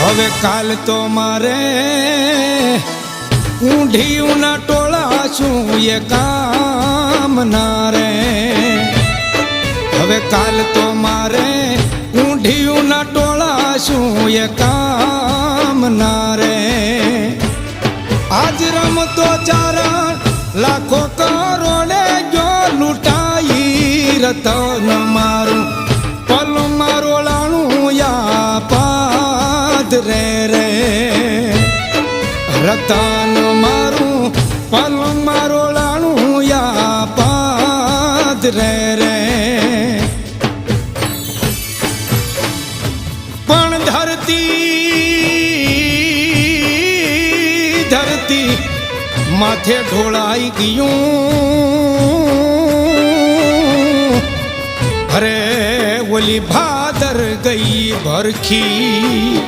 હવે કાલ તો મારે ઊંઢિયુંના ટોળા શું એ કામ ના રે. હવે કાલ તો મારે ઊંઢિયુંના ટોળા શું એ કામ ના રે. આજ રમતો ચારણ લાખો કરોડે જો લૂંટાઈ રતન મારું પલ મારો લાણું યા પાદ રે રે. રતન મારું પલ મારો લાણું યા પાદ રે રે. પણ ધરતી માથે ઢોળાઈ ગયું. અરે ઓલી ભાદર ગઈ ભરખી